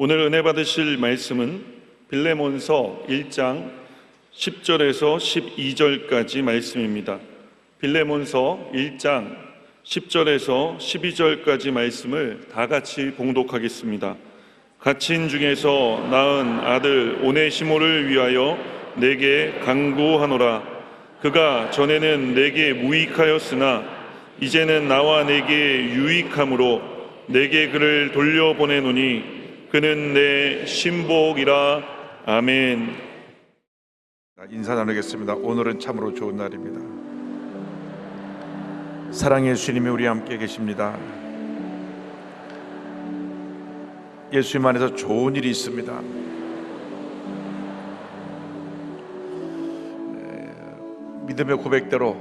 오늘 은혜 받으실 말씀은 빌레몬서 1장 10절에서 12절까지 말씀입니다. 빌레몬서 1장 10절에서 12절까지 말씀을 다 같이 봉독하겠습니다. 갇힌 중에서 낳은 아들 오네시모를 위하여 내게 간구하노라. 그가 전에는 내게 무익하였으나 이제는 나와 내게 유익함으로 내게 그를 돌려보내노니 그는 내 신복이라. 아멘. 인사 나누겠습니다. 오늘은 참으로 좋은 날입니다. 사랑의 주님이 우리 함께 계십니다. 예수님 안에서 좋은 일이 있습니다. 믿음의 고백대로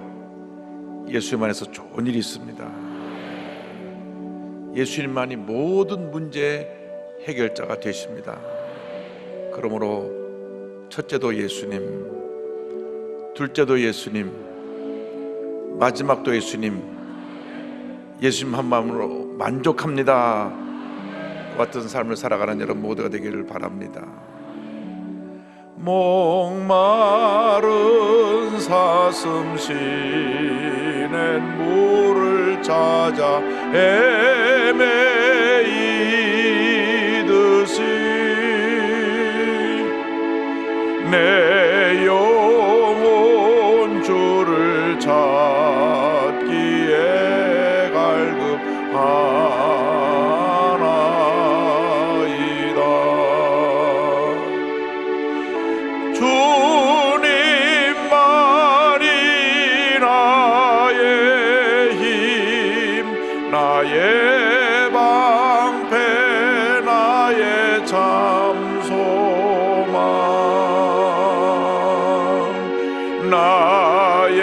예수님 안에서 좋은 일이 있습니다. 예수님만이 모든 문제의 해결자가 되십니다. 그러므로 첫째도 예수님, 둘째도 예수님, 마지막도 예수님, 예수님 한 마음으로 만족합니다 같은 삶을 살아가는 여러분 모두가 되기를 바랍니다. 목마른 사슴 쉬는 물을 찾아 헤매이듯이 내 영혼 주를 찾기에 갈급하나이다. 주님만이 나의 힘, 나의 방패, 나의 참 소망, 나의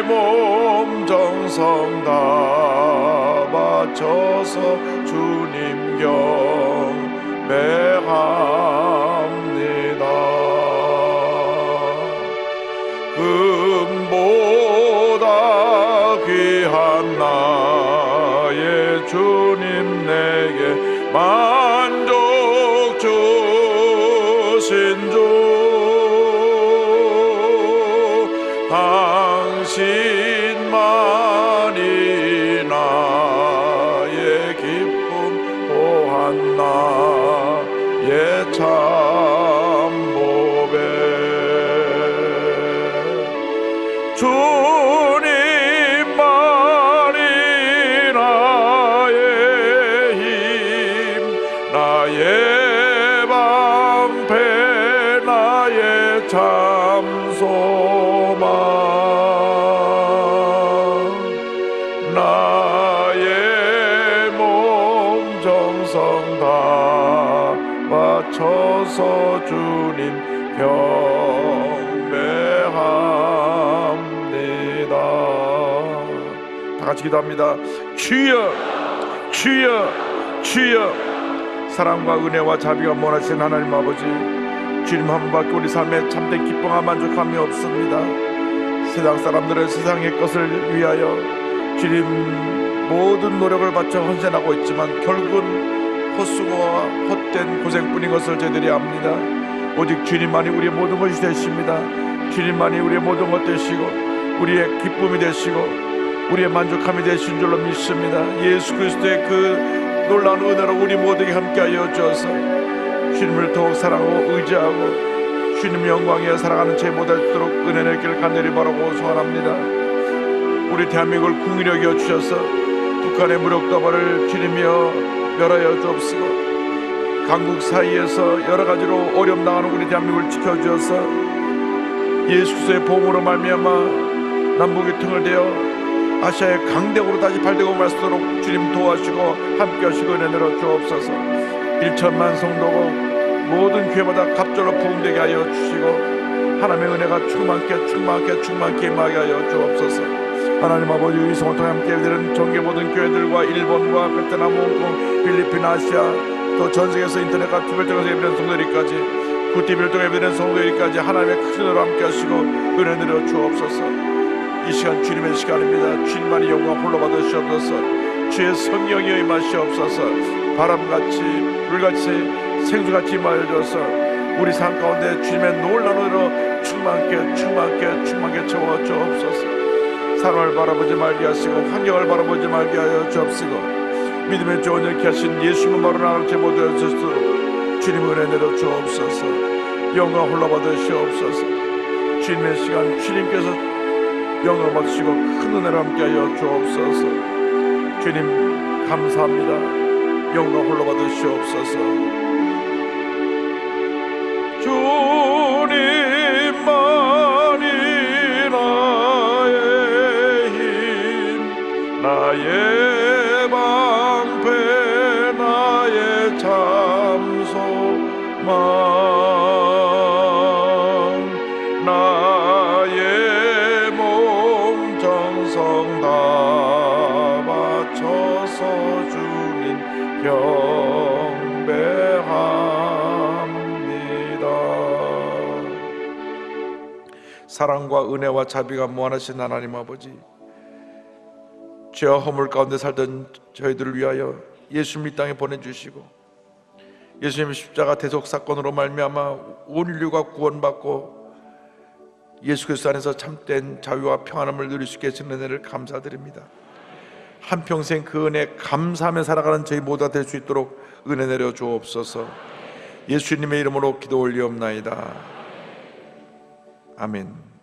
몸 정성 다 바쳐서 주님 경배합니다. 금보다 귀한 나의 주님 내게 만족 주신 주, 당신만이 나의 기쁨 또한 나의 참 보배. 주님만이 나의 힘, 나의 방패, 나의 참 소망, 나의 몸 정성 다 바쳐서 주님 경배합니다. 다 같이 기도합니다. 주여, 주여, 주여. 사랑과 은혜와 자비가 원하시는 하나님 아버지, 주님 한 분밖에 우리 삶에 참된 기쁨과 만족함이 없습니다. 세상 사람들은 세상의 것을 위하여 주님 모든 노력을 바쳐 헌신하고 있지만 결국은 헛수고와 헛된 고생뿐인 것을 저희들이 압니다. 오직 주님만이 우리의 모든 것이 되십니다. 주님만이 우리의 모든 것 되시고 우리의 기쁨이 되시고 우리의 만족함이 되신 줄로 믿습니다. 예수 그리스도의 그 놀라운 은혜로 우리 모두에게 함께하여 주어서 주님을 더욱 사랑하고 의지하고 주님 영광에 살아가는 제 못할수록 은혜의 길을 간절히 바라고 소원합니다. 우리 대한민국을 궁히 여겨 주셔서 북한의 무력도발을 주님이여 멸하여 주옵시고 강국 사이에서 여러 가지로 어려움 당하는 우리 대한민국을 지켜주셔서 예수 그리스도의 보험으로 말미암아 남북이 틈을 대어 아시아의 강대국으로 다시 발대고 말 수 있도록 주님 도와주시고 함께 하시고 은혜 내려 주옵소서. 1천만 성도고 모든 교회마다 갑절로 부흥되게 하여 주시고 하나님의 은혜가 충만케 임하게 하여 주옵소서. 하나님 아버지, 이 성을 통해 함께 되는 전개 모든 교회들과 일본과 베트남, 홍콩, 필리핀, 아시아 또 전세계에서 인터넷과 TV를 통해서 예배드리는 성도들까지 굿TV를 통해 예배드리는 성도들까지 하나님의 큰 은혜로 함께 하시고 은혜 내려 주옵소서. 이 시간 주님의 시간입니다. 주님만이 영광 홀로 받으시옵소서. 주의 성령이 임하시옵소서. 바람같이 불같이 생수같이 임하여줘서 우리 삶 가운데 주님의 놀라운 은혜로 충만케 채워 주옵소서. 사람을 바라보지 말게 하시고 환경을 바라보지 말게 하여 주옵시고 믿음의 좋은 일 하신 예수님은 바로 나를 제 모델 주시도록 주님 은혜 내려 주옵소서. 영광 홀로 받으시옵소서. 주님의 시간 주님께서 영광 받으시고 큰 은혜를 함께하여 주옵소서. 주님 감사합니다. 영광 홀로 받으시옵소서. 주님만이 나의 힘, 나의 방패, 나의 참소망, 나의 몸 정성 다 바쳐서 주님 경배합니다. 사랑과 은혜와 자비가 무한하신 하나님 아버지, 죄와 허물 가운데 살던 저희들을 위하여 예수님 이 땅에 보내주시고 예수님의 십자가 대속 사건으로 말미암아 온 인류가 구원받고 예수 그리스도 안에서 참된 자유와 평안함을 누릴 수 있게 해주신 은혜를 감사드립니다. 한평생 그 은혜 감사하며 살아가는 저희 모두가 될 수 있도록 은혜 내려 주옵소서. 예수님의 이름으로 기도 올리옵나이다. 아멘.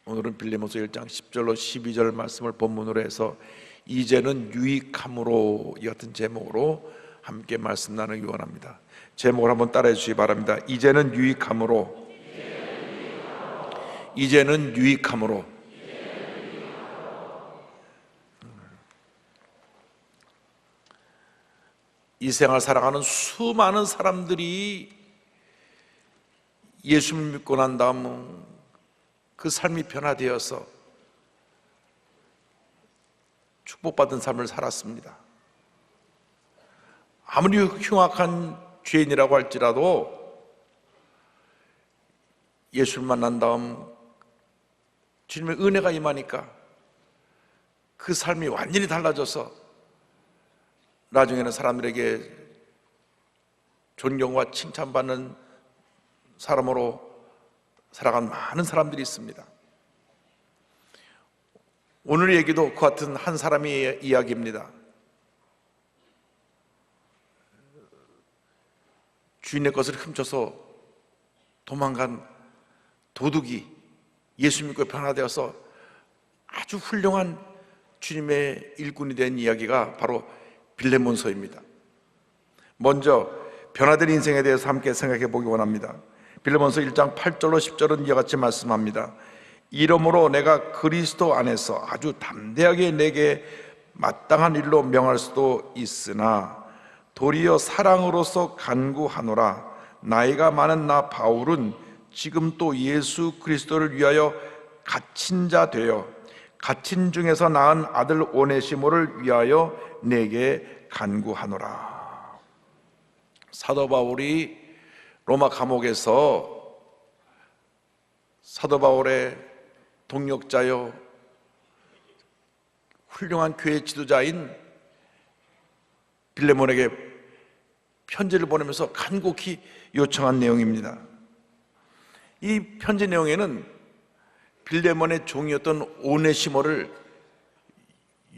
오늘은 빌레몬서 1장 10절로 12절 말씀을 본문으로 해서 이제는 유익함으로 이 같은 제목으로 함께 말씀 나누기 원합니다. 제목을 한번 따라해 주시기 바랍니다. 이제는 유익함으로, 이제는 유익함으로. 이 생을 살아가는 수많은 사람들이 예수를 믿고 난 다음 그 삶이 변화되어서 축복받은 삶을 살았습니다. 아무리 흉악한 죄인이라고 할지라도 예수를 만난 다음 주님의 은혜가 임하니까 그 삶이 완전히 달라져서 나중에는 사람들에게 존경과 칭찬받는 사람으로 살아간 많은 사람들이 있습니다. 오늘 얘기도 그 같은 한 사람의 이야기입니다. 주인의 것을 훔쳐서 도망간 도둑이 예수 믿고 변화되어서 아주 훌륭한 주님의 일꾼이 된 이야기가 바로 빌레몬서입니다. 먼저 변화된 인생에 대해서 함께 생각해 보기 원합니다. 빌레몬서 1장 8절로 10절은 이와 같이 말씀합니다. 이러므로 내가 그리스도 안에서 아주 담대하게 내게 마땅한 일로 명할 수도 있으나 도리어 사랑으로서 간구하노라. 나이가 많은 나 바울은 지금 또 예수 그리스도를 위하여 갇힌 자 되어 갇힌 중에서 낳은 아들 오네시모를 위하여 내게 간구하노라. 사도 바울이 로마 감옥에서 사도 바울의 동역자요 훌륭한 교회 지도자인 빌레몬에게 편지를 보내면서 간곡히 요청한 내용입니다. 이 편지 내용에는 빌레몬의 종이었던 오네시모를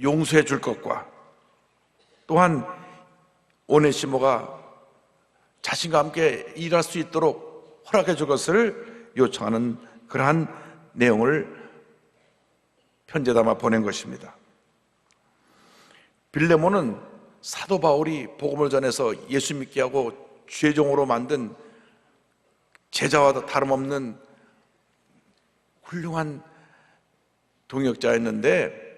용서해 줄 것과 또한 오네시모가 자신과 함께 일할 수 있도록 허락해 줄 것을 요청하는 그러한 내용을 편지에 담아 보낸 것입니다. 빌레몬은 사도 바울이 복음을 전해서 예수 믿게 하고 죄종으로 만든 제자와 다름없는 훌륭한 동역자였는데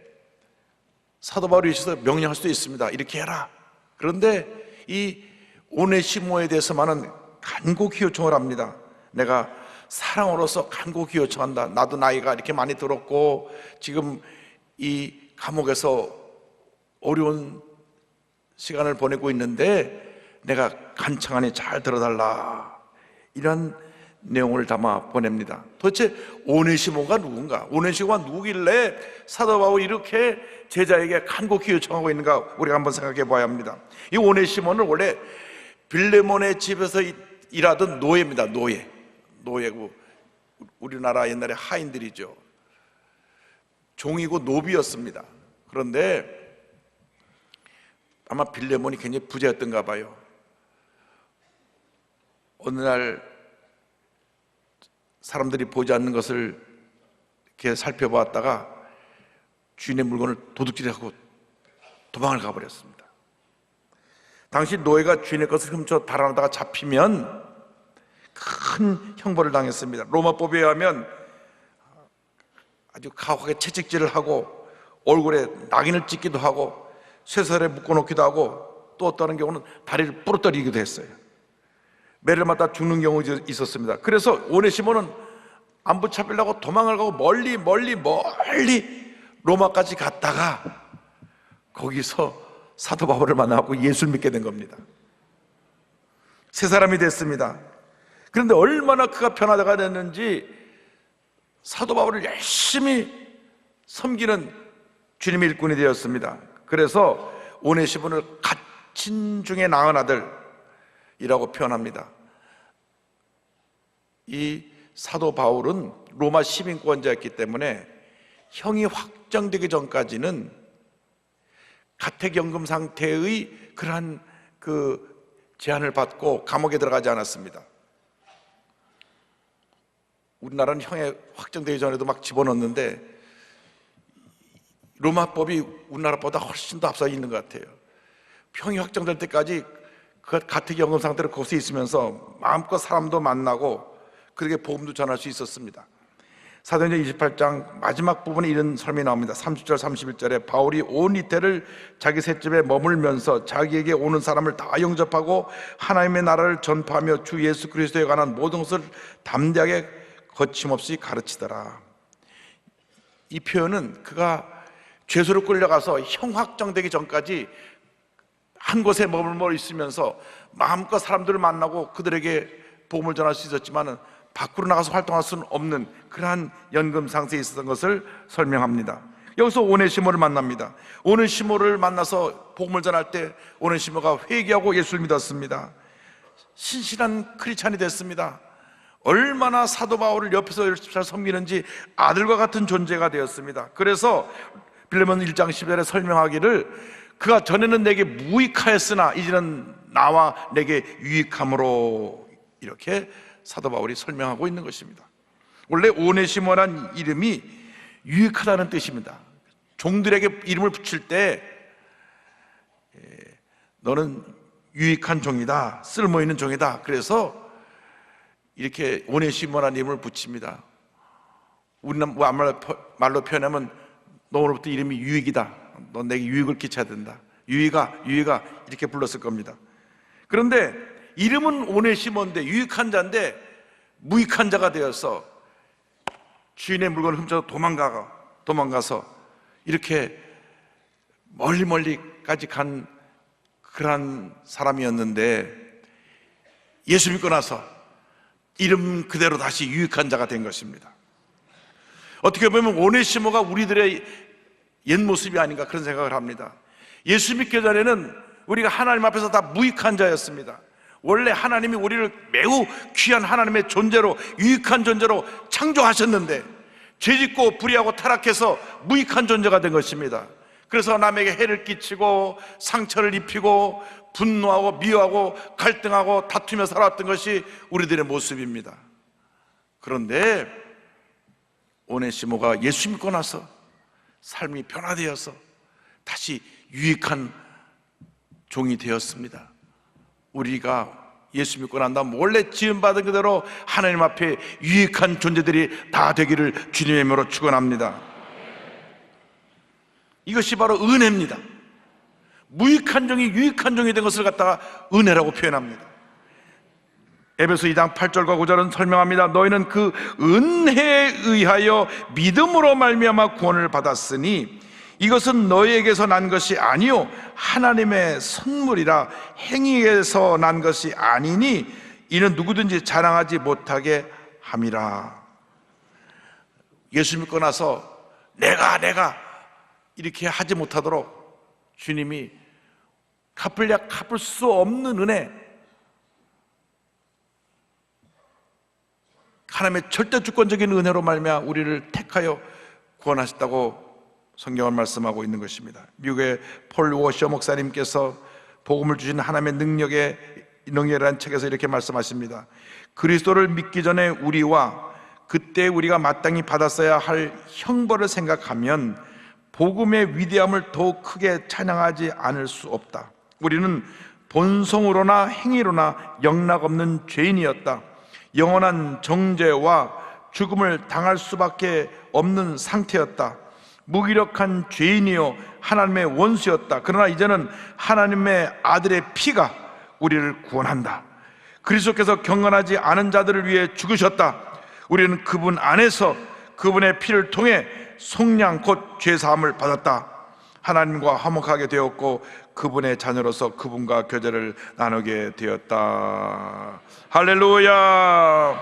사도 바울이 있어서 명령할 수도 있습니다. 이렇게 해라. 그런데 이 오네시모에 대해서만은 간곡히 요청을 합니다. 내가 사랑으로서 간곡히 요청한다. 나도 나이가 이렇게 많이 들었고 지금 이 감옥에서 어려운 시간을 보내고 있는데 내가 간청하니 잘 들어달라. 이런 내용을 담아 보냅니다. 도대체 오네시모가 누군가? 오네시모가 누구길래 사도 바울이 이렇게 제자에게 간곡히 요청하고 있는가? 우리가 한번 생각해 봐야 합니다. 이 오네시모는 원래 빌레몬의 집에서 일하던 노예입니다. 노예고 우리나라 옛날에 하인들이죠. 종이고 노비였습니다. 그런데 아마 빌레몬이 굉장히 부자였던가 봐요. 어느 날 사람들이 보지 않는 것을 이렇게 살펴보았다가 주인의 물건을 도둑질하고 도망을 가버렸습니다. 당시 노예가 주인의 것을 훔쳐 달아나다가 잡히면 큰 형벌을 당했습니다. 로마법에 의하면 아주 가혹하게 채찍질을 하고 얼굴에 낙인을 찍기도 하고 쇠살에 묶어놓기도 하고 또 어떤 경우는 다리를 부러뜨리기도 했어요. 매를 맞다 죽는 경우도 있었습니다. 그래서 오네시모는 안 붙잡히려고 도망을 가고 멀리 로마까지 갔다가 거기서 사도 바울을 만나고 예수를 믿게 된 겁니다. 새 사람이 됐습니다. 그런데 얼마나 그가 변화가 됐는지 사도 바울을 열심히 섬기는 주님의 일꾼이 되었습니다. 그래서 오네시모를 갇힌 중에 낳은 아들이라고 표현합니다. 이 사도 바울은 로마 시민권자였기 때문에 형이 확정되기 전까지는 가택연금 상태의 그러한 제한을 받고 감옥에 들어가지 않았습니다. 우리나라는 형이 확정되기 전에도 막 집어넣는데 로마법이 우리나라보다 훨씬 더 앞서 있는 것 같아요. 형이 확정될 때까지 그 가택연금 상태로 거기서 있으면서 마음껏 사람도 만나고 그렇게 복음도 전할 수 있었습니다. 사도행전 28장 마지막 부분에 이런 설명이 나옵니다. 30절 31절에 바울이 온 이태를 자기 셋집에 머물면서 자기에게 오는 사람을 다 영접하고 하나님의 나라를 전파하며 주 예수 그리스도에 관한 모든 것을 담대하게 거침없이 가르치더라. 이 표현은 그가 죄수로 끌려가서 형 확정되기 전까지 한 곳에 머물러 있으면서 마음껏 사람들을 만나고 그들에게 복음을 전할 수 있었지만 밖으로 나가서 활동할 수는 없는 그러한 연금 상태에 있었던 것을 설명합니다. 여기서 오네시모를 만납니다. 오네시모를 만나서 복음을 전할 때 오네시모가 회개하고 예수를 믿었습니다. 신실한 크리스찬이 됐습니다. 얼마나 사도 바울을 옆에서 열심히 잘 섬기는지 아들과 같은 존재가 되었습니다. 그래서 빌레몬 1장 10절에 설명하기를 그가 전에는 내게 무익하였으나 이제는 나와 내게 유익함으로 이렇게 사도 바울이 설명하고 있는 것입니다. 원래 오네시모란 이름이 유익하다는 뜻입니다. 종들에게 이름을 붙일 때 너는 유익한 종이다, 쓸모있는 종이다. 그래서 이렇게 오네시모라는 이름을 붙입니다. 우리는 말로 표현하면 너 오늘부터 이름이 유익이다, 너 내게 유익을 끼쳐야 된다, 유익아 이렇게 불렀을 겁니다. 그런데 이름은 오네시모인데 유익한 자인데 무익한 자가 되어서 주인의 물건을 훔쳐서 도망가서 이렇게 멀리까지 간 그런 사람이었는데 예수 믿고 나서 이름 그대로 다시 유익한 자가 된 것입니다. 어떻게 보면 오네시모가 우리들의 옛 모습이 아닌가 그런 생각을 합니다. 예수 믿기 전에는 우리가 하나님 앞에서 다 무익한 자였습니다. 원래 하나님이 우리를 매우 귀한 하나님의 존재로, 유익한 존재로 창조하셨는데 죄짓고 불의하고 타락해서 무익한 존재가 된 것입니다. 그래서 남에게 해를 끼치고 상처를 입히고 분노하고 미워하고 갈등하고 다투며 살아왔던 것이 우리들의 모습입니다. 그런데 오네시모가 예수 믿고 나서 삶이 변화되어서 다시 유익한 종이 되었습니다. 우리가 예수 믿고 난 다음 원래 지음받은 그대로 하나님 앞에 유익한 존재들이 다 되기를 주님의 이름으로 축원합니다. 이것이 바로 은혜입니다. 무익한 종이 유익한 종이 된 것을 갖다가 은혜라고 표현합니다. 에베소 2장 8절과 9절은 설명합니다. 너희는 그 은혜에 의하여 믿음으로 말미암아 구원을 받았으니 이것은 너희에게서 난 것이 아니요 하나님의 선물이라 행위에서 난 것이 아니니 이는 누구든지 자랑하지 못하게 함이라. 예수 믿고 나서 내가 이렇게 하지 못하도록 주님이 갚을 수 없는 은혜, 하나님의 절대 주권적인 은혜로 말미암아 우리를 택하여 구원하셨다고 성경은 말씀하고 있는 것입니다. 미국의 폴 워셔 목사님께서 복음을 주신 하나님의 능력이라는 책에서 이렇게 말씀하십니다. 그리스도를 믿기 전에 우리와 그때 우리가 마땅히 받았어야 할 형벌을 생각하면 복음의 위대함을 더욱 크게 찬양하지 않을 수 없다. 우리는 본성으로나 행위로나 영락없는 죄인이었다. 영원한 정죄와 죽음을 당할 수밖에 없는 상태였다. 무기력한 죄인이요 하나님의 원수였다. 그러나 이제는 하나님의 아들의 피가 우리를 구원한다. 그리스도께서 경건하지 않은 자들을 위해 죽으셨다. 우리는 그분 안에서 그분의 피를 통해 속량 곧 죄사함을 받았다. 하나님과 화목하게 되었고 그분의 자녀로서 그분과 교제를 나누게 되었다. 할렐루야.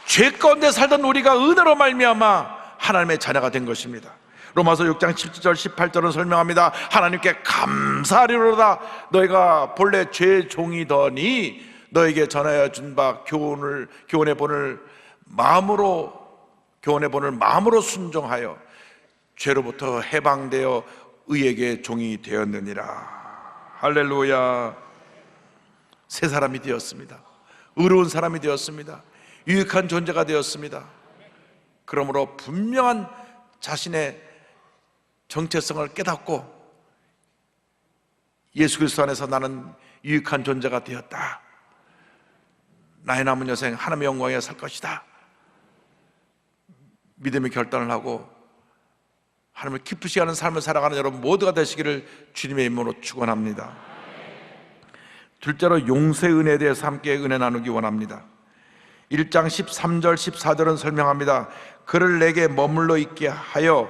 죄 가운데 살던 우리가 은혜로 말미암아 하나님의 자녀가 된 것입니다. 로마서 6장 17절 18절은 설명합니다. 하나님께 감사하리로다. 너희가 본래 죄의 종이더니 너에게 전하여 준 바 교훈의 본을 마음으로 순종하여 죄로부터 해방되어 의에게 종이 되었느니라. 할렐루야. 새 사람이 되었습니다. 의로운 사람이 되었습니다. 유익한 존재가 되었습니다. 그러므로 분명한 자신의 정체성을 깨닫고 예수 그리스도 안에서 나는 유익한 존재가 되었다. 나의 남은 여생 하나님의 영광에 살 것이다. 믿음의 결단을 하고 하나님을 기쁘시게 하는 삶을 살아가는 여러분 모두가 되시기를 주님의 이름으로 축원합니다. 둘째로 용서의 은혜에 대해서 함께 은혜 나누기 원합니다. 1장 13절 14절은 설명합니다. 그를 내게 머물러 있게 하여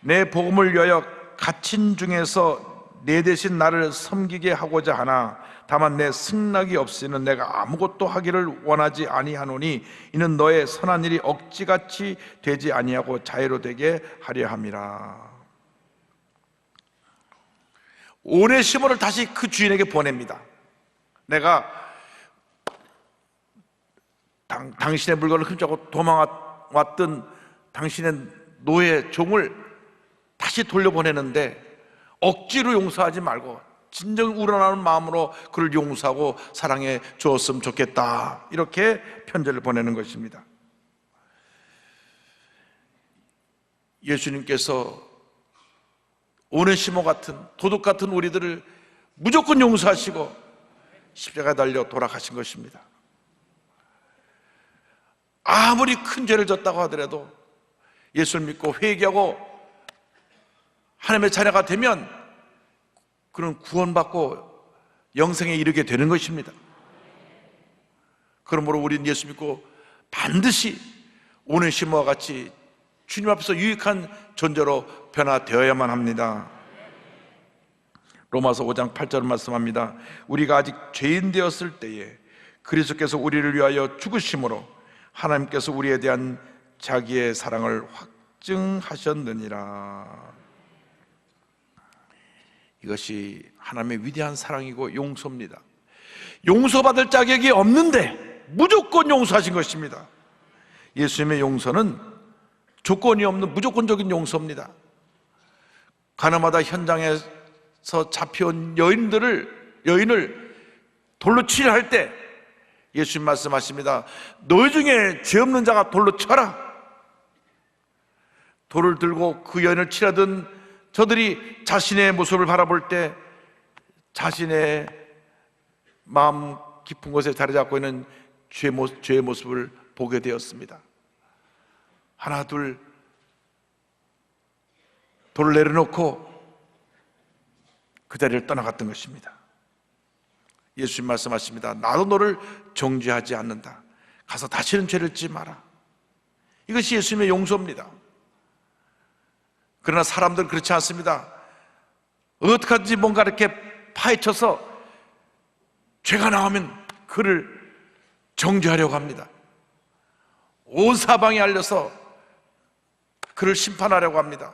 내 복음을 위하여 갇힌 중에서 내 대신 나를 섬기게 하고자 하나 다만 내 승낙이 없이는 내가 아무것도 하기를 원하지 아니하노니 이는 너의 선한 일이 억지같이 되지 아니하고 자유로 되게 하려 함이라. 오네시모를 다시 그 주인에게 보냅니다. 내가 당신의 물건을 훔쳐고 도망왔던 당신의 노예 종을 다시 돌려보내는데 억지로 용서하지 말고 진정 우러나는 마음으로 그를 용서하고 사랑해 주었으면 좋겠다. 이렇게 편지를 보내는 것입니다. 예수님께서 오네시모 같은 도둑 같은 우리들을 무조건 용서하시고 십자가에 달려 돌아가신 것입니다. 아무리 큰 죄를 졌다고 하더라도 예수를 믿고 회개하고 하나님의 자녀가 되면 그는 구원받고 영생에 이르게 되는 것입니다. 그러므로 우리는 예수 믿고 반드시 오네시모와 같이 주님 앞에서 유익한 존재로 변화되어야만 합니다. 로마서 5장 8절 말씀합니다. 우리가 아직 죄인 되었을 때에 그리스도께서 우리를 위하여 죽으심으로 하나님께서 우리에 대한 자기의 사랑을 확증하셨느니라. 이것이 하나님의 위대한 사랑이고 용서입니다. 용서받을 자격이 없는데 무조건 용서하신 것입니다. 예수님의 용서는 조건이 없는 무조건적인 용서입니다. 가나마다 현장에서 잡혀온 여인을 돌로 치려 할 때 예수님 말씀하십니다. 너희 중에 죄 없는 자가 돌로 쳐라. 돌을 들고 그 여인을 치려던 저들이 자신의 모습을 바라볼 때 자신의 마음 깊은 곳에 자리 잡고 있는 죄의 모습을 보게 되었습니다. 하나 둘 돌을 내려놓고 그 자리를 떠나갔던 것입니다. 예수님 말씀하십니다. 나도 너를 정죄하지 않는다. 가서 다시는 죄를 짓지 마라. 이것이 예수님의 용서입니다. 그러나 사람들은 그렇지 않습니다. 어떻게든지 뭔가 이렇게 파헤쳐서 죄가 나오면 그를 정죄하려고 합니다. 온 사방에 알려서 그를 심판하려고 합니다.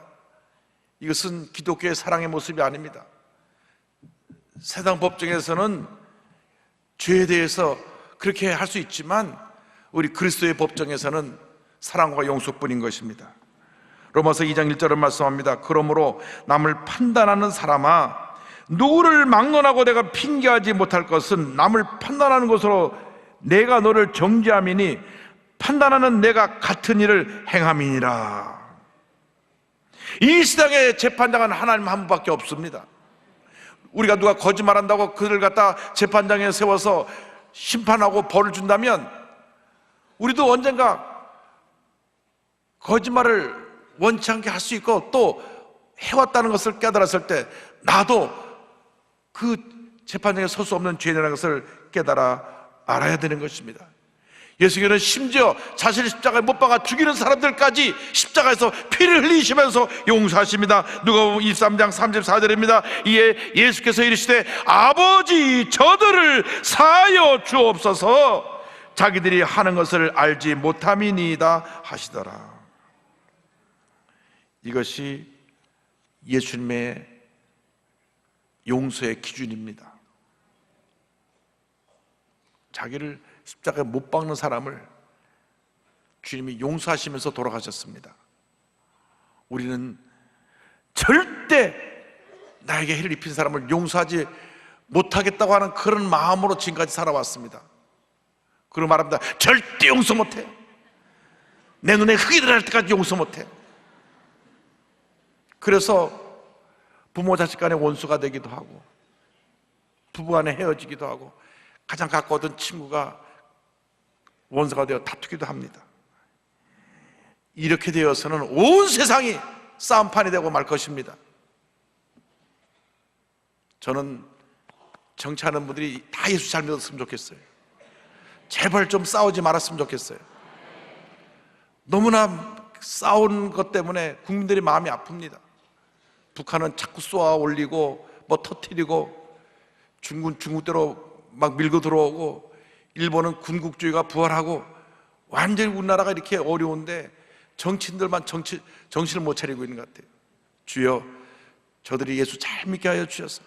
이것은 기독교의 사랑의 모습이 아닙니다. 세상 법정에서는 죄에 대해서 그렇게 할 수 있지만 우리 그리스도의 법정에서는 사랑과 용서뿐인 것입니다. 로마서 2장 1절은 말씀합니다. 그러므로 남을 판단하는 사람아, 누구를 막론하고 내가 핑계하지 못할 것은 남을 판단하는 것으로 내가 너를 정죄함이니 판단하는 내가 같은 일을 행함이니라. 이 세상의 재판장은 하나님 한 분밖에 없습니다. 우리가 누가 거짓말한다고 그를 갖다 재판장에 세워서 심판하고 벌을 준다면 우리도 언젠가 거짓말을 원치 않게 할 수 있고 또 해왔다는 것을 깨달았을 때 나도 그 재판장에 설 수 없는 죄인이라는 것을 깨달아 알아야 되는 것입니다. 예수님은 심지어 자신의 십자가에 못 박아 죽이는 사람들까지 십자가에서 피를 흘리시면서 용서하십니다. 누가복음 23장 34절입니다. 이에 예수께서 이르시되 아버지 저들을 사하여 주옵소서, 자기들이 하는 것을 알지 못함이니이다 하시더라. 이것이 예수님의 용서의 기준입니다. 자기를 십자가에 못 박는 사람을 주님이 용서하시면서 돌아가셨습니다. 우리는 절대 나에게 해를 입힌 사람을 용서하지 못하겠다고 하는 그런 마음으로 지금까지 살아왔습니다. 그런 말합니다. 절대 용서 못해. 내 눈에 흙이 들어갈 때까지 용서 못해. 그래서 부모 자식 간의 원수가 되기도 하고 부부 간에 헤어지기도 하고 가장 가까웠던 친구가 원수가 되어 다투기도 합니다. 이렇게 되어서는 온 세상이 싸움판이 되고 말 것입니다. 저는 정치하는 분들이 다 예수 잘 믿었으면 좋겠어요. 제발 좀 싸우지 말았으면 좋겠어요. 너무나 싸운 것 때문에 국민들이 마음이 아픕니다. 북한은 자꾸 쏘아 올리고 뭐 터뜨리고 중국대로 막 밀고 들어오고 일본은 군국주의가 부활하고 완전히 우리나라가 이렇게 어려운데 정치인들만 정신을 못 차리고 있는 것 같아요. 주여, 저들이 예수 잘 믿게 하여 주셔서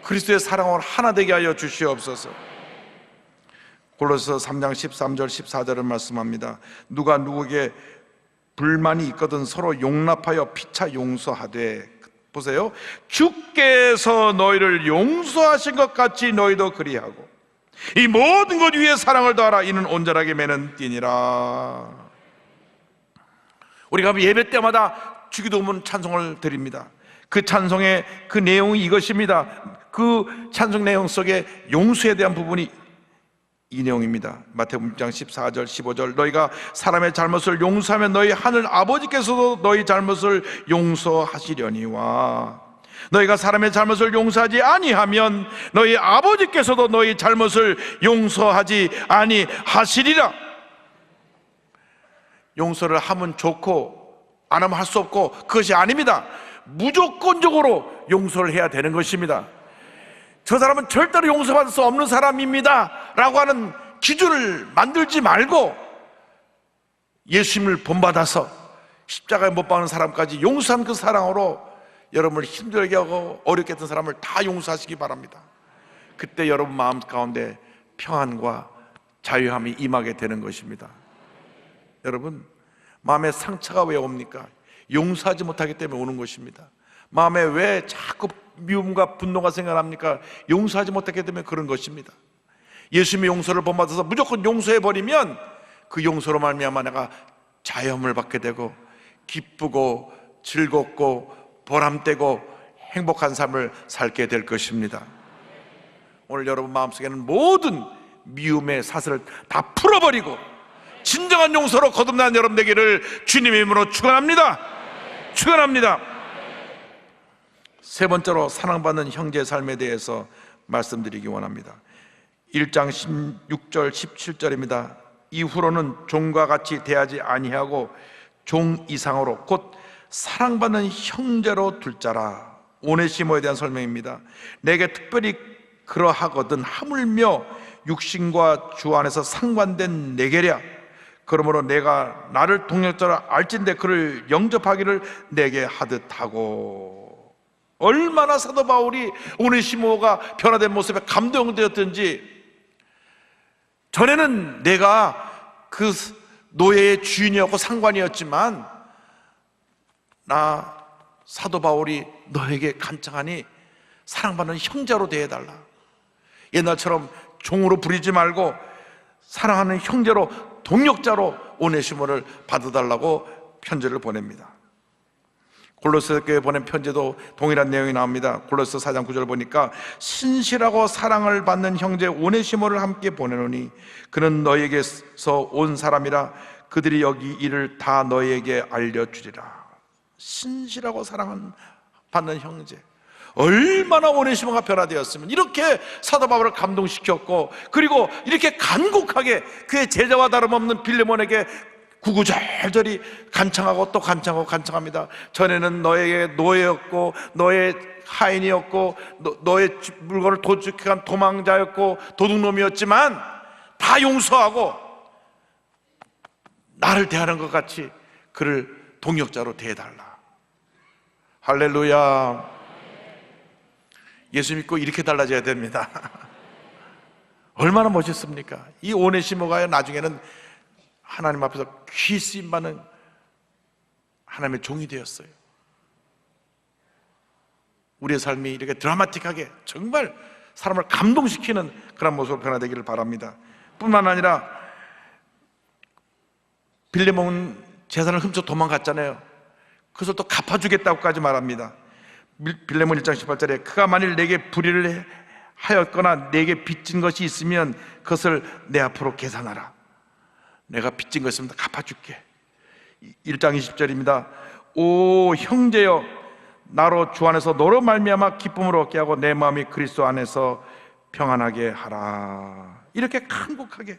그리스도의 사랑으로 하나 되게 하여 주시옵소서. 골로새서 3장 13절 14절을 말씀합니다. 누가 누구에게 불만이 있거든 서로 용납하여 피차 용서하되, 보세요, 주께서 너희를 용서하신 것 같이 너희도 그리하고 이 모든 것 위에 사랑을 더하라. 이는 온전하게 매는 띠니라. 우리가 예배 때마다 주기도문 찬송을 드립니다. 그 찬송의 그 내용이 이것입니다. 그 찬송 내용 속에 용서에 대한 부분이 이 내용입니다. 마태복음 6장 14절 15절 너희가 사람의 잘못을 용서하면 너희 하늘 아버지께서도 너희 잘못을 용서하시려니와 너희가 사람의 잘못을 용서하지 아니하면 너희 아버지께서도 너희 잘못을 용서하지 아니하시리라. 용서를 하면 좋고 안 하면 할 수 없고 그것이 아닙니다. 무조건적으로 용서를 해야 되는 것입니다. 저 사람은 절대로 용서받을 수 없는 사람입니다 라고 하는 기준을 만들지 말고 예수님을 본받아서 십자가에 못 박는 사람까지 용서한 그 사랑으로 여러분을 힘들게 하고 어렵게 했던 사람을 다 용서하시기 바랍니다. 그때 여러분 마음 가운데 평안과 자유함이 임하게 되는 것입니다. 여러분, 마음에 상처가 왜 옵니까? 용서하지 못하기 때문에 오는 것입니다. 마음에 왜 자꾸 미움과 분노가 생겨납니까? 용서하지 못하기 때문에 그런 것입니다. 예수님의 용서를 본받아서 무조건 용서해버리면 그 용서로 말미암아 내가 자유함을 받게 되고 기쁘고 즐겁고 보람되고 행복한 삶을 살게 될 것입니다. 오늘 여러분 마음속에는 모든 미움의 사슬을 다 풀어버리고 진정한 용서로 거듭난 여러분 되기를 주님의 이름으로 축원합니다. 축원합니다. 세 번째로 사랑받는 형제의 삶에 대해서 말씀드리기 원합니다. 1장 16절 17절입니다. 이후로는 종과 같이 대하지 아니하고 종 이상으로 곧 사랑받는 형제로 둘 자라. 오네시모에 대한 설명입니다. 내게 특별히 그러하거든 하물며 육신과 주 안에서 상관된 내게랴. 그러므로 내가 나를 동역자로 알진대 그를 영접하기를 내게 하듯하고. 얼마나 사도 바울이 오네시모가 변화된 모습에 감동되었든지, 전에는 내가 그 노예의 주인이었고 상관이었지만 나 사도 바울이 너에게 간청하니 사랑받는 형제로 대해달라. 옛날처럼 종으로 부리지 말고 사랑하는 형제로, 동역자로 오네시모를 받아달라고 편지를 보냅니다. 골로새 교회에 보낸 편지도 동일한 내용이 나옵니다. 골로새 4장 9절 보니까 신실하고 사랑을 받는 형제 오네시모를 함께 보내노니 그는 너에게서 온 사람이라 그들이 여기 이를 다 너에게 알려주리라. 신실하고 사랑을 받는 형제, 얼마나 오네시모가 변화되었으면 이렇게 사도 바울을 감동시켰고, 그리고 이렇게 간곡하게 그의 제자와 다름없는 빌레몬에게 구구절절히 간청하고 또 간청하고 간청합니다. 전에는 너에게 노예였고 너의 하인이었고 너의 물건을 도둑한 도망자였고 도둑놈이었지만 다 용서하고 나를 대하는 것 같이 그를 동역자로 대해달라. 할렐루야. 예수 믿고 이렇게 달라져야 됩니다. 얼마나 멋있습니까? 이 오네시모가 나중에는 하나님 앞에서 귀 쓰임받는 하나님의 종이 되었어요. 우리의 삶이 이렇게 드라마틱하게 정말 사람을 감동시키는 그런 모습으로 변화되기를 바랍니다. 뿐만 아니라 빌레몬 재산을 훔쳐 도망갔잖아요. 그것을 또 갚아주겠다고까지 말합니다. 빌레몬 1장 18절에 그가 만일 내게 불의를 하였거나 내게 빚진 것이 있으면 그것을 내 앞으로 계산하라. 내가 빚진 것 있으면 갚아줄게. 1장 20절입니다. 오 형제여, 나로 주 안에서 너로 말미암아 기쁨을 얻게 하고 내 마음이 그리스도 안에서 평안하게 하라. 이렇게 간곡하게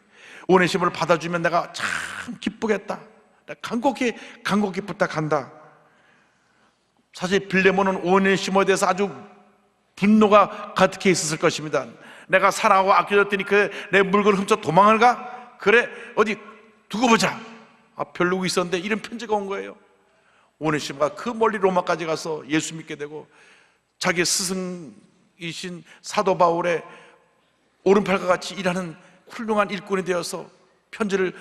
오네시모를 받아주면 내가 참 기쁘겠다. 간곡히 부탁한다. 사실 빌레몬은 오네시모에 대해서 아주 분노가 가득해 있었을 것입니다. 내가 사랑하고 아껴줬더니 그 내 물건을 훔쳐 도망을 가? 그래, 어디 두고 보자. 별로고 있었는데 이런 편지가 온 거예요. 오네시모가 그 멀리 로마까지 가서 예수 믿게 되고 자기 스승이신 사도 바울의 오른팔과 같이 일하는 훌륭한 일꾼이 되어서 편지를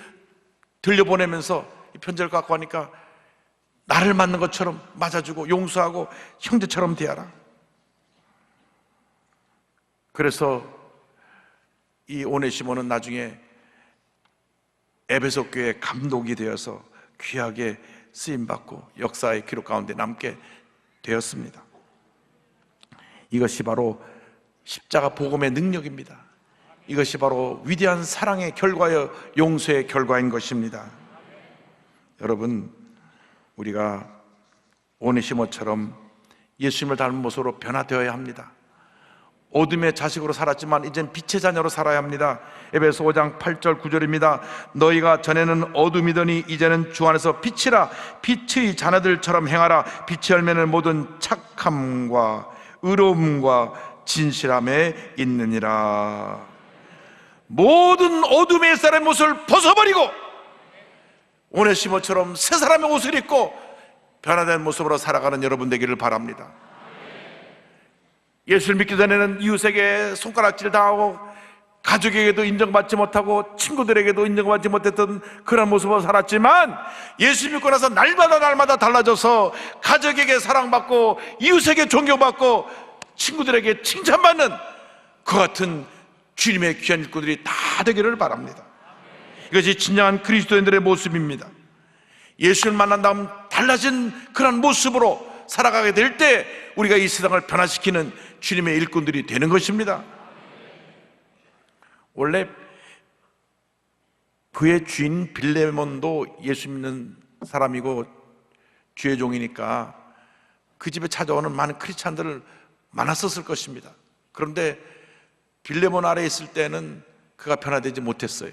들려보내면서 이 편지를 갖고 하니까 나를 맞는 것처럼 맞아주고 용서하고 형제처럼 대하라. 그래서 이 오네시모는 나중에 에베소 교회의 감독이 되어서 귀하게 쓰임받고 역사의 기록 가운데 남게 되었습니다. 이것이 바로 십자가 복음의 능력입니다. 이것이 바로 위대한 사랑의 결과여 용서의 결과인 것입니다. 여러분, 우리가 오네시모처럼 예수님을 닮은 모습으로 변화되어야 합니다. 어둠의 자식으로 살았지만 이젠 빛의 자녀로 살아야 합니다. 에베소 5장 8절 9절입니다. 너희가 전에는 어둠이더니 이제는 주 안에서 빛이라. 빛의 자녀들처럼 행하라. 빛의 열매는 모든 착함과 의로움과 진실함에 있느니라. 모든 어둠의 옛사람의 모습을 벗어버리고 오네시모처럼 새 사람의 옷을 입고 변화된 모습으로 살아가는 여러분 되기를 바랍니다. 예수를 믿기 전에는 이웃에게 손가락질 당하고 가족에게도 인정받지 못하고 친구들에게도 인정받지 못했던 그런 모습으로 살았지만 예수 믿고 나서 날마다 달라져서 가족에게 사랑받고 이웃에게 존경받고 친구들에게 칭찬받는 그 같은 주님의 귀한 일꾼들이 다 되기를 바랍니다. 이것이 진정한 그리스도인들의 모습입니다. 예수를 만난 다음 달라진 그런 모습으로 살아가게 될 때 우리가 이 세상을 변화시키는 주님의 일꾼들이 되는 것입니다. 원래 그의 주인 빌레몬도 예수 믿는 사람이고 주의 종이니까 그 집에 찾아오는 많은 크리스찬들을 많았었을 것입니다. 그런데 빌레몬 아래에 있을 때는 그가 변화되지 못했어요.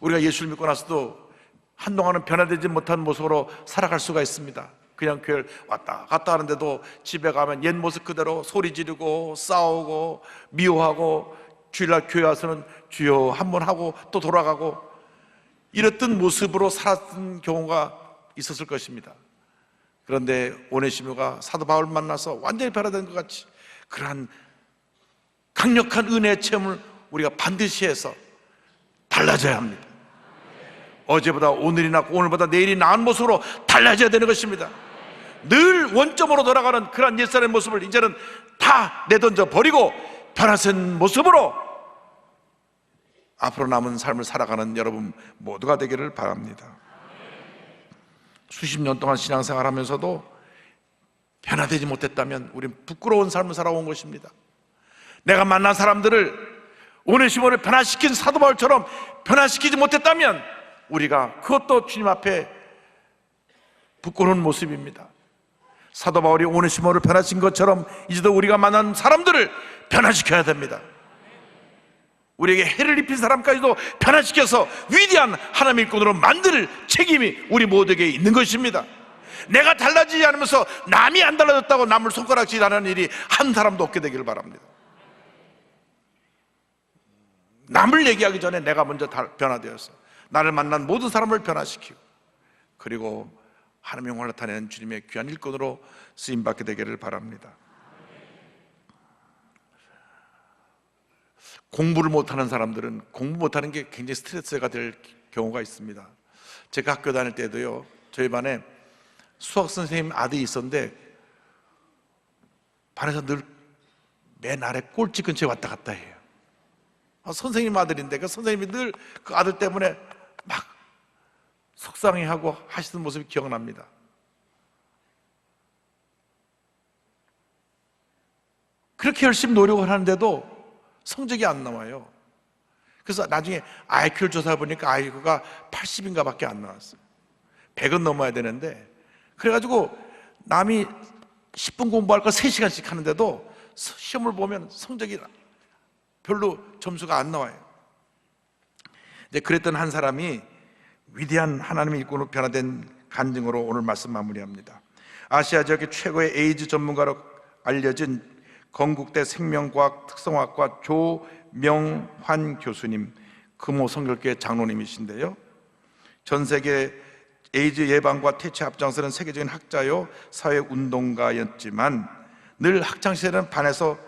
우리가 예수를 믿고 나서도 한동안은 변화되지 못한 모습으로 살아갈 수가 있습니다. 그냥 교회를 왔다 갔다 하는데도 집에 가면 옛 모습 그대로 소리 지르고 싸우고 미워하고, 주일날 교회 와서는 주여 한번 하고 또 돌아가고, 이랬던 모습으로 살았던 경우가 있었을 것입니다. 그런데 오네시모가 사도 바울 만나서 완전히 변화된 것 같이 그러한 강력한 은혜의 체험을 우리가 반드시 해서 달라져야 합니다. 어제보다 오늘이 낫고 오늘보다 내일이 나은 모습으로 달라져야 되는 것입니다. 늘 원점으로 돌아가는 그런 옛사람의 모습을 이제는 다 내던져 버리고 변화된 모습으로 앞으로 남은 삶을 살아가는 여러분 모두가 되기를 바랍니다. 수십 년 동안 신앙생활 하면서도 변화되지 못했다면 우리는 부끄러운 삶을 살아온 것입니다. 내가 만난 사람들을 오네시모를 변화시킨 사도 바울처럼 변화시키지 못했다면 우리가 그것도 주님 앞에 부끄러운 모습입니다. 사도 바울이 오네시모를 변화시킨 것처럼 이제도 우리가 만난 사람들을 변화시켜야 됩니다. 우리에게 해를 입힌 사람까지도 변화시켜서 위대한 하나님의 일꾼으로 만들 책임이 우리 모두에게 있는 것입니다. 내가 달라지지 않으면서 남이 안 달라졌다고 남을 손가락질하는 일이 한 사람도 없게 되기를 바랍니다. 남을 얘기하기 전에 내가 먼저 변화되어서 나를 만난 모든 사람을 변화시키고, 그리고 하나님의 영광을 나타내는 주님의 귀한 일꾼으로 쓰임받게 되기를 바랍니다. 공부를 못하는 사람들은 공부 못하는 게 굉장히 스트레스가 될 경우가 있습니다. 제가 학교 다닐 때도요, 저희 반에 수학 선생님 아들이 있었는데 반에서 늘 맨 아래 꼴찌 근처에 왔다 갔다 해요. 선생님 아들인데 그 선생님이 늘 그 아들 때문에 막 속상해하고 하시는 모습이 기억납니다. 그렇게 열심히 노력을 하는데도 성적이 안 나와요. 그래서 나중에 IQ를 조사해 보니까 IQ가 80인가 밖에 안 나왔어요. 100은 넘어야 되는데, 그래가지고 남이 10분 공부할 거 3시간씩 하는데도 시험을 보면 성적이 별로 점수가 안 나와요. 근데 그랬던 한 사람이 위대한 하나님의 일꾼으로 변화된 간증으로 오늘 말씀 마무리합니다. 아시아 지역의 최고의 에이즈 전문가로 알려진 건국대 생명과학 특성학과 조명환 교수님, 금호 성결교회 장로님이신데요, 전 세계 에이즈 예방과 퇴치 앞장서는 세계적인 학자요 사회운동가였지만 늘 학창시절에는 반에서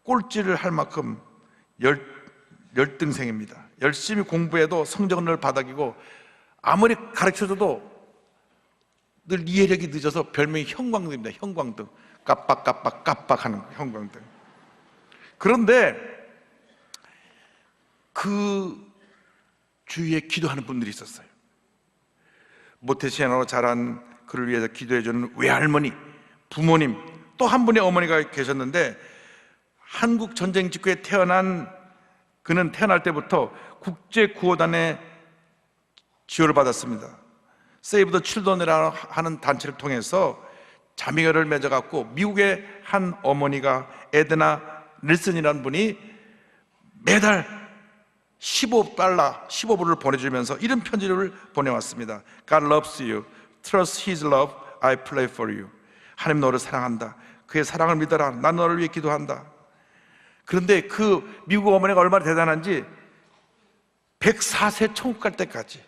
꼴찌를 할 만큼 열등생입니다. 열심히 공부해도 성적은 늘 바닥이고 아무리 가르쳐줘도 늘 이해력이 늦어서 별명이 형광등입니다. 형광등. 깜빡깜빡깜빡하는 형광등. 그런데 그 주위에 기도하는 분들이 있었어요. 모태신앙으로 자란 그를 위해서 기도해주는 외할머니, 부모님, 또 한 분의 어머니가 계셨는데, 한국 전쟁 직후에 그는 태어날 때부터 국제구호단의 지원을 받았습니다. 세이브 더 칠드런이라는 하는 단체를 통해서 자매결을 맺어갖고 미국의 한 어머니가 에드나 닐슨이라는 분이 매달 15불을 보내주면서 이런 편지를 보내왔습니다. God loves you. Trust His love. I pray for you. 하나님 너를 사랑한다. 그의 사랑을 믿어라. 난 너를 위해 기도한다. 그런데 그 미국 어머니가 얼마나 대단한지 104세 천국 갈 때까지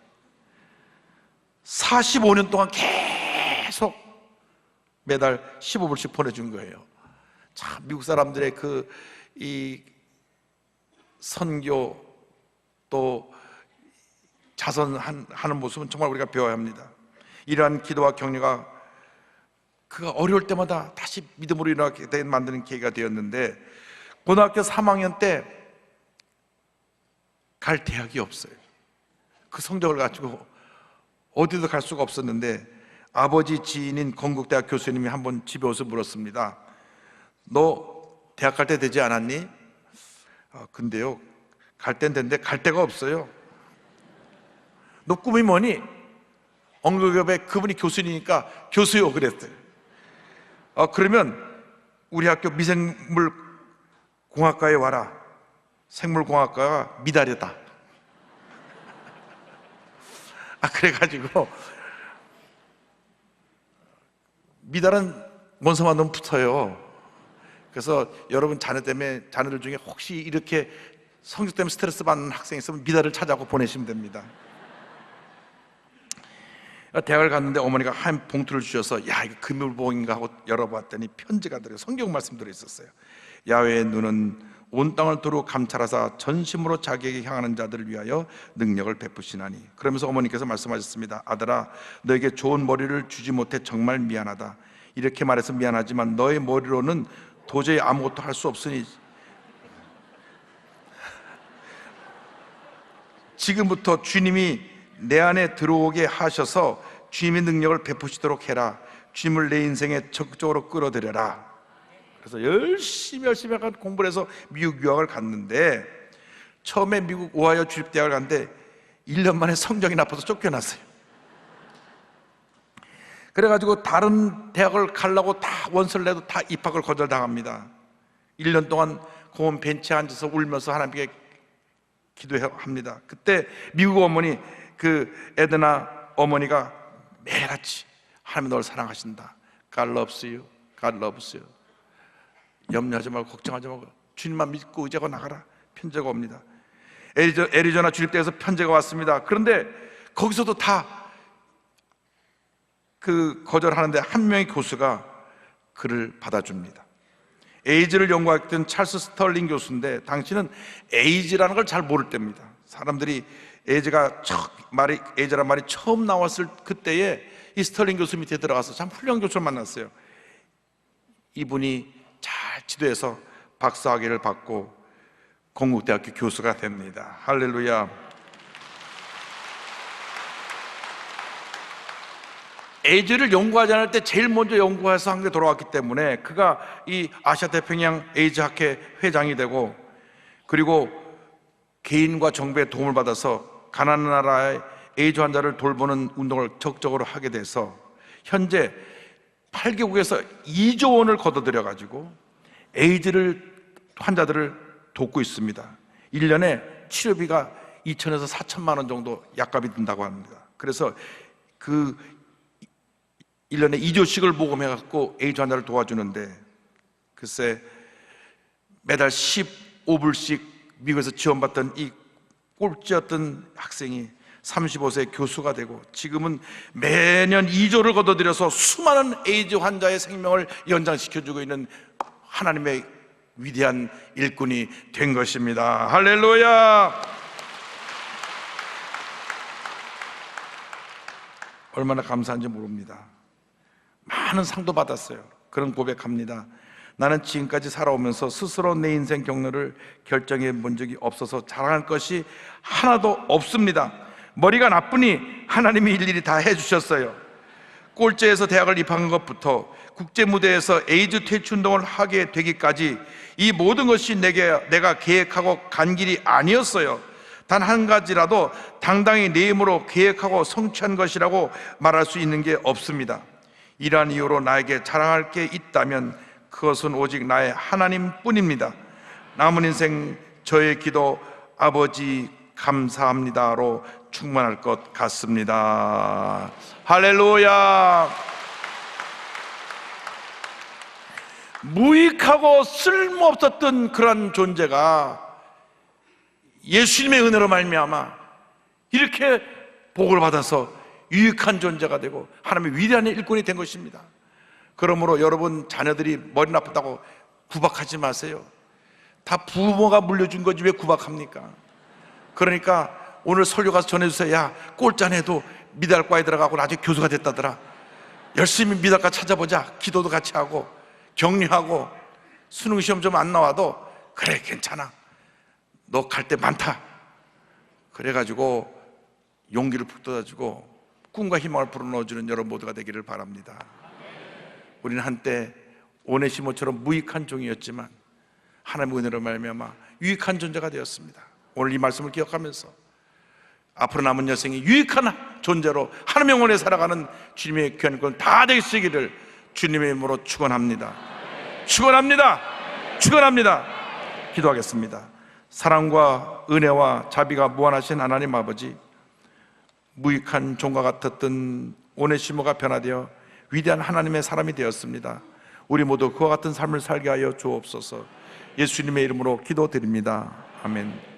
45년 동안 계속 매달 15불씩 보내준 거예요. 참 미국 사람들의 이 선교 또 자선하는 모습은 정말 우리가 배워야 합니다. 이러한 기도와 격려가 그가 어려울 때마다 다시 믿음으로 일어나게 만드는 계기가 되었는데, 고등학교 3학년 때 갈 대학이 없어요. 그 성적을 가지고 어디도 갈 수가 없었는데 아버지 지인인 건국대학 교수님이 한번 집에 와서 물었습니다. 너 대학 갈 때 되지 않았니? 근데요, 갈 땐 됐는데 갈 데가 없어요. 너 꿈이 뭐니? 언급에 그분이 교수니까 교수요 그랬어요. 그러면 우리 학교 미생물 공학과에 와라. 생물공학과가 미달이다. 그래가지고 미달은 원서만 너무 붙어요. 그래서 여러분 자녀들 중에 혹시 이렇게 성적 때문에 스트레스 받는 학생이 있으면 미달을 찾아고 보내시면 됩니다. 대학을 갔는데 어머니가 한 봉투를 주셔서 야, 이거 금일봉인가 하고 열어봤더니 편지가 들어 성경 말씀 들어있었어요. 야훼의 눈은 온 땅을 두루 감찰하사 전심으로 자기에게 향하는 자들을 위하여 능력을 베푸시나니. 그러면서 어머니께서 말씀하셨습니다. 아들아, 너에게 좋은 머리를 주지 못해 정말 미안하다. 이렇게 말해서 미안하지만 너의 머리로는 도저히 아무것도 할 수 없으니 지금부터 주님이 내 안에 들어오게 하셔서 주님의 능력을 베푸시도록 해라. 주님을 내 인생에 적극적으로 끌어들여라. 그래서 열심히 공부를 해서 미국 유학을 갔는데, 처음에 미국 오하이오 주립대학을 갔는데 1년 만에 성적이 나빠서 쫓겨났어요. 그래가지고 다른 대학을 가려고 다 원서를 내도 다 입학을 거절당합니다. 1년 동안 공원 벤치에 앉아서 울면서 하나님께 기도합니다. 그때 미국 어머니, 그 에드나 어머니가 매일같이 하나님 널 사랑하신다. God loves you. God loves you. 염려하지 말고 걱정하지 말고 주님만 믿고 의지하고 나가라. 편지가 옵니다. 애리조나 주립대에서 편지가 왔습니다. 그런데 거기서도 다 거절하는데 한 명의 교수가 그를 받아줍니다. 에이즈를 연구했던 찰스 스털링 교수인데, 당신은 에이즈라는 걸 잘 모를 때입니다. 사람들이 에이즈라는 말이 처음 나왔을 그때에 이 스털링 교수 밑에 들어가서 참 훌륭한 교수를 만났어요. 이분이 잘 지도해서 박사학위를 받고 건국대학교 교수가 됩니다. 할렐루야. 에이즈를 연구하지 않을 때 제일 먼저 연구해서 한국에 돌아왔기 때문에 그가 이 아시아 태평양 에이즈 학회 회장이 되고, 그리고 개인과 정부의 도움을 받아서 가난한 나라의 에이즈 환자를 돌보는 운동을 적극적으로 하게 돼서 현재 8개국에서 2조 원을 걷어들여 가지고 에이즈 환자들을 돕고 있습니다. 1년에 치료비가 2천에서 4천만 원 정도 약값이 든다고 합니다. 그래서 1년에 2조씩을 모금해갖고 에이즈 환자를 도와주는데, 글쎄 매달 15불씩 미국에서 지원받던 이 꼴찌였던 학생이 35세 교수가 되고, 지금은 매년 2조를 걷어들여서 수많은 에이즈 환자의 생명을 연장시켜주고 있는 하나님의 위대한 일꾼이 된 것입니다. 할렐루야. 얼마나 감사한지 모릅니다. 많은 상도 받았어요. 그런 고백합니다. 나는 지금까지 살아오면서 스스로 내 인생 경로를 결정해 본 적이 없어서 자랑할 것이 하나도 없습니다. 머리가 나쁘니 하나님이 일일이 다 해주셨어요. 꼴찌에서 대학을 입학한 것부터 국제 무대에서 에이즈 퇴치 운동을 하게 되기까지 이 모든 것이 내가 계획하고 간 길이 아니었어요. 단 한 가지라도 당당히 내 힘으로 계획하고 성취한 것이라고 말할 수 있는 게 없습니다. 이러한 이유로 나에게 자랑할 게 있다면 그것은 오직 나의 하나님뿐입니다. 남은 인생 저의 기도 아버지 감사합니다로 충만할 것 같습니다. 할렐루야. 무익하고 쓸모없었던 그런 존재가 예수님의 은혜로 말미암아 이렇게 복을 받아서 유익한 존재가 되고 하나님의 위대한 일꾼이 된 것입니다. 그러므로 여러분 자녀들이 머리 나쁘다고 구박하지 마세요. 다 부모가 물려준 거지 왜 구박합니까? 그러니까 오늘 설교 가서 전해주세요. 야, 꼴짠해도 미달과에 들어가고 나중에 교수가 됐다더라. 열심히 미달과 찾아보자. 기도도 같이 하고 격려하고 수능 시험 좀 안 나와도 그래 괜찮아. 너 갈 데 많다. 그래가지고 용기를 북돋아주고 꿈과 희망을 불어넣어주는 여러분 모두가 되기를 바랍니다. 우리는 한때 오네시모처럼 무익한 종이었지만 하나님의 은혜로 말미암아 유익한 존재가 되었습니다. 오늘 이 말씀을 기억하면서 앞으로 남은 여생이 유익한 존재로 하나님의 영혼에 살아가는 주님의 귀한 권 다 되시기를 주님의 이름으로 축원합니다. 축원합니다. 축원합니다. 기도하겠습니다. 사랑과 은혜와 자비가 무한하신 하나님 아버지, 무익한 종과 같았던 오네시모가 변화되어 위대한 하나님의 사람이 되었습니다. 우리 모두 그와 같은 삶을 살게 하여 주옵소서. 예수님의 이름으로 기도드립니다. 아멘.